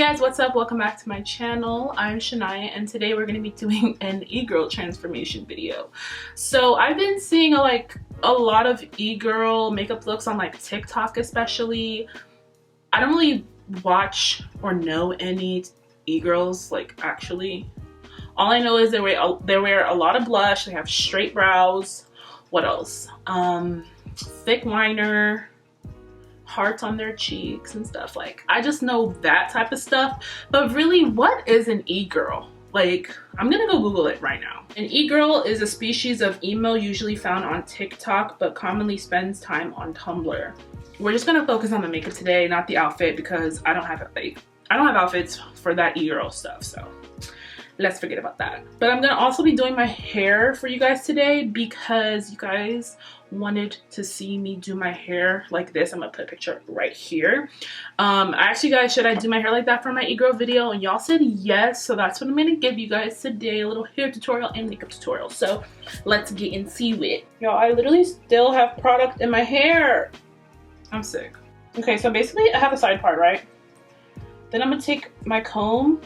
guys, what's up? Welcome back to my channel. I'm Shania and today we're going to be doing an e-girl transformation video. So I've been seeing a lot of e-girl makeup looks on TikTok especially. I don't really watch or know any e-girls actually. All I know is they wear a lot of blush, they have straight brows. What else? Thick liner, hearts on their cheeks and stuff. I just know that type of stuff. But really, what is an e-girl? I'm gonna go Google it right now. An e-girl is a species of emo usually found on TikTok but commonly spends time on Tumblr. We're just gonna focus on the makeup today, not the outfit, because I don't have outfits for that e-girl stuff, so let's forget about that. But I'm gonna also be doing my hair for you guys today because you guys wanted to see me do my hair like this. I'm gonna put a picture right here. I asked you guys, should I do my hair like that for my e-girl video? And y'all said yes, so that's what I'm gonna give you guys today, a little hair tutorial and makeup tutorial. So let's get into it. Y'all, I literally still have product in my hair. I'm sick. Okay, so basically I have a side part, right? Then I'm gonna take my comb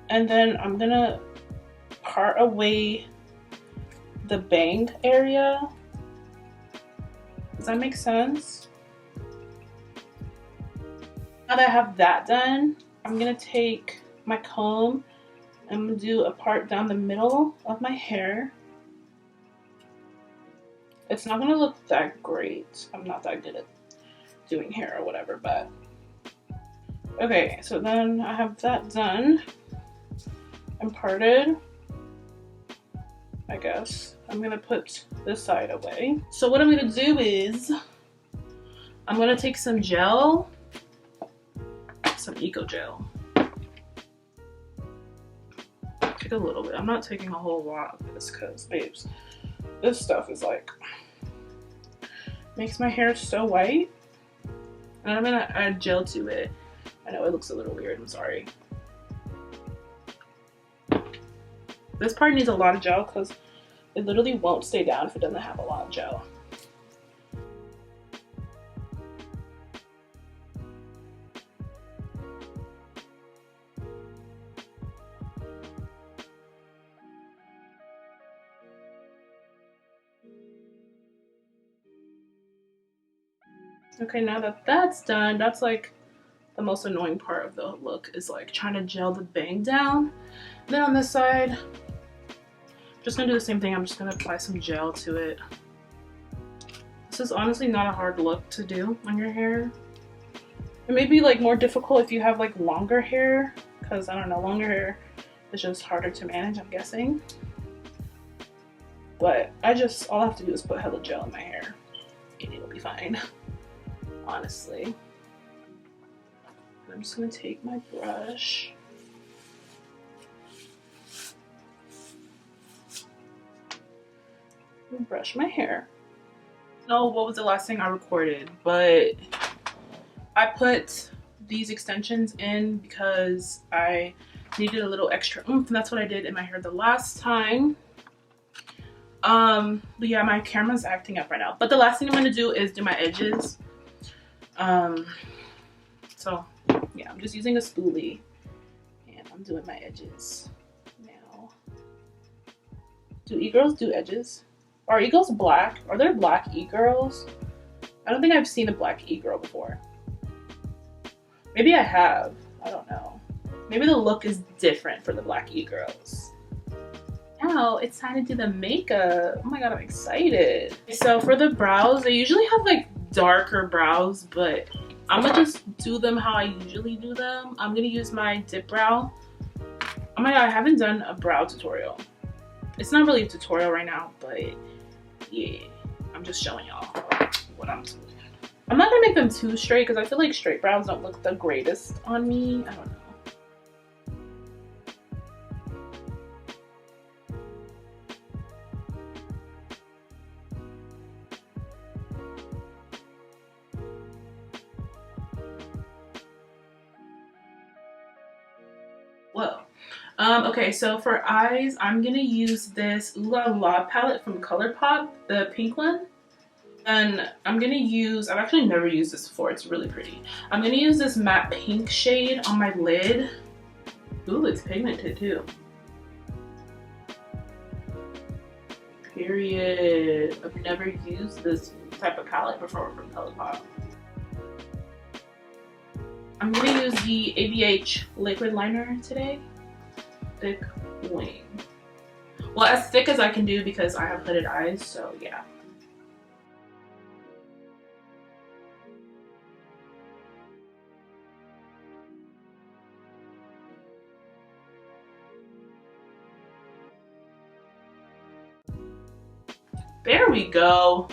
and then I'm gonna part away the bang area. Does that make sense? Now that I have that done, I'm gonna take my comb and I'm gonna do a part down the middle of my hair. It's not gonna look that great. I'm not that good at doing hair or whatever, but okay, so then I have that done and parted, I guess. I'm gonna put this side away. So what I'm gonna do is I'm gonna take some gel, some eco gel. Take a little bit. I'm not taking a whole lot of this because, babes, this stuff is makes my hair so white. And I'm gonna add gel to it. I know it looks a little weird, I'm sorry. This part needs a lot of gel because it literally won't stay down if it doesn't have a lot of gel. Okay, now that that's done, that's the most annoying part of the look is trying to gel the bang down. And then on this side, just gonna do the same thing. I'm just gonna apply some gel to it. This is honestly not a hard look to do on your hair. It may be more difficult if you have longer hair, because I don't know, longer hair is just harder to manage, I'm guessing. But all I have to do is put hella gel in my hair and it'll be fine, honestly. I'm just gonna take my brush. And brush my hair. No, what was the last thing I recorded? But I put these extensions in because I needed a little extra oomph, and that's what I did in my hair the last time. But yeah, my camera's acting up right now. But the last thing I'm gonna do is do my edges. So yeah, I'm just using a spoolie and I'm doing my edges now. Do e-girls do edges? Are e-girls black? Are there black e-girls? I don't think I've seen a black e-girl before. Maybe I have. I don't know. Maybe the look is different for the black e-girls. Now it's time to do the makeup. Oh my god, I'm excited. So for the brows, they usually have darker brows, but I'm gonna just do them how I usually do them. I'm gonna use my dipbrow. Oh my god, I haven't done a brow tutorial. It's not really a tutorial right now, but yeah, I'm just showing y'all what I'm doing. I'm not gonna make them too straight because I feel like straight brows don't look the greatest on me. I don't know. Whoa. Okay, so for eyes, I'm gonna use this Ooh La La palette from ColourPop, the pink one. And I'm gonna use, I've actually never used this before, it's really pretty. I'm gonna use this matte pink shade on my lid. Ooh, it's pigmented too. Period. I've never used this type of palette before from ColourPop. I'm gonna use the ABH liquid liner today. Thick wing. Well, as thick as I can do because I have hooded eyes, so yeah. There we go.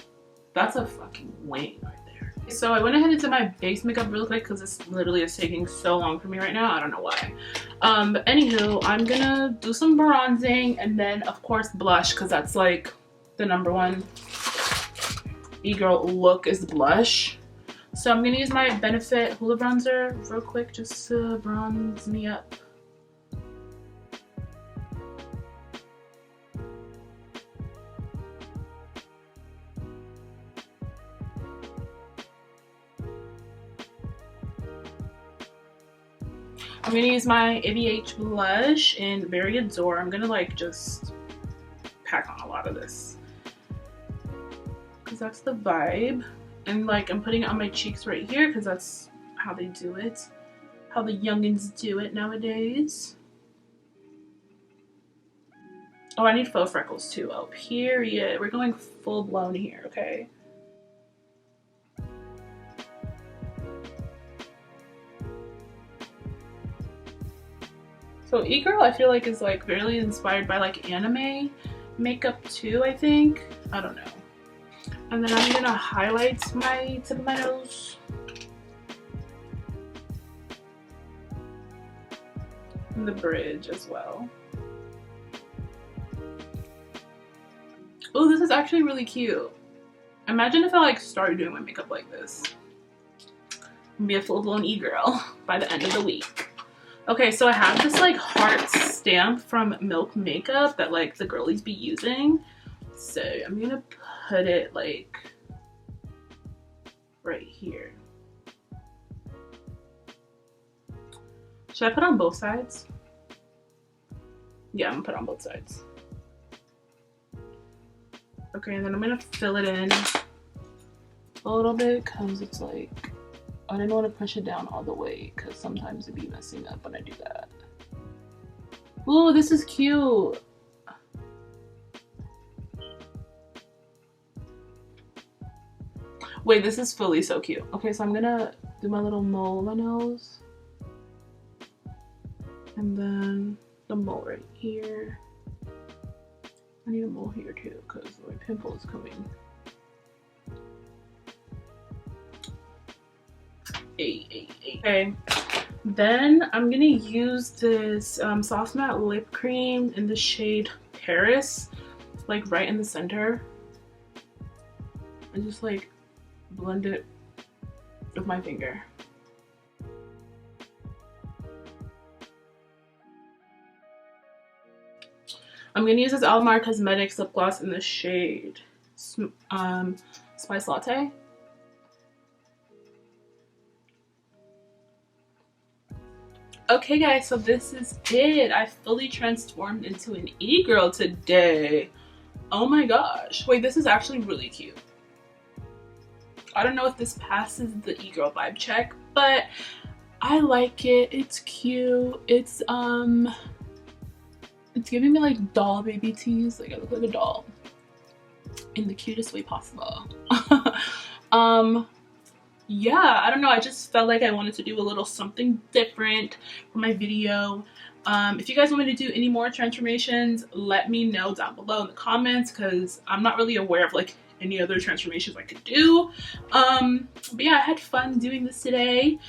That's a fucking wing right there. So I went ahead and did my base makeup real quick because this literally is taking so long for me right now. I don't know why. But anywho, I'm gonna do some bronzing and then of course blush because that's like the #1 e-girl look is blush. So I'm gonna use my Benefit Hoola bronzer real quick just to bronze me up. I'm gonna use my ABH blush in Very Adore. I'm gonna like just pack on a lot of this because that's the vibe. And like I'm putting it on my cheeks right here because that's how they do it. How the youngins do it nowadays. Oh, I need faux freckles too. Oh, period. We're going full blown here, okay? So e-girl I feel like is like really inspired by like anime makeup too, I think. I don't know. And then I'm gonna highlight my tip of my nose. And the bridge as well. Oh, this is actually really cute. Imagine if I like started doing my makeup like this. I'd be a full-blown e-girl by the end of the week. Okay, so I have this like heart stamp from milkmakeup that like the girlies be using. So I'm gonna put it like right here. Should I put on both sides? Yeah, I'm gonna put on both sides. Okay, and then I'm gonna fill it in a little bit because it's like, I didn't want to push it down all the way because sometimes it'd be messing up when I do that. Ooh, this is cute. Wait, this is fully so cute. Okay, so I'm gonna do my little mole on my nose. And then the mole right here. I need a mole here too because my pimple is coming. Okay, then I'm gonna use this soft matte lip cream in the shade Paris, like right in the center, and just like blend it with my finger. I'm gonna use this Cosmetics lip gloss in the shade Spice Latte. Okay guys, so this is it. I fully transformed into an e-girl today. Oh my gosh. Wait, this is actually really cute. I don't know if this passes the e-girl vibe check, but I like it. It's cute. It's giving me like doll baby tease. Like I look like a doll in the cutest way possible. Yeah, I don't know, I just felt like I wanted to do a little something different for my video. If you guys want me to do any more transformations, let me know down below in the comments because I'm not really aware of like any other transformations I could do. But yeah, I had fun doing this today.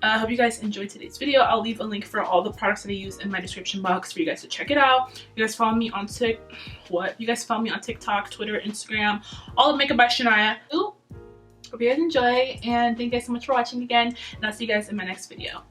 I hope you guys enjoyed today's video. I'll leave a link for all the products that I use in my description box for you guys to check it out. You guys follow me on You guys follow me on TikTok, Twitter, Instagram, all of Makeup by Shania. Ooh. Hope you guys enjoy, and thank you guys so much for watching again, and I'll see you guys in my next video.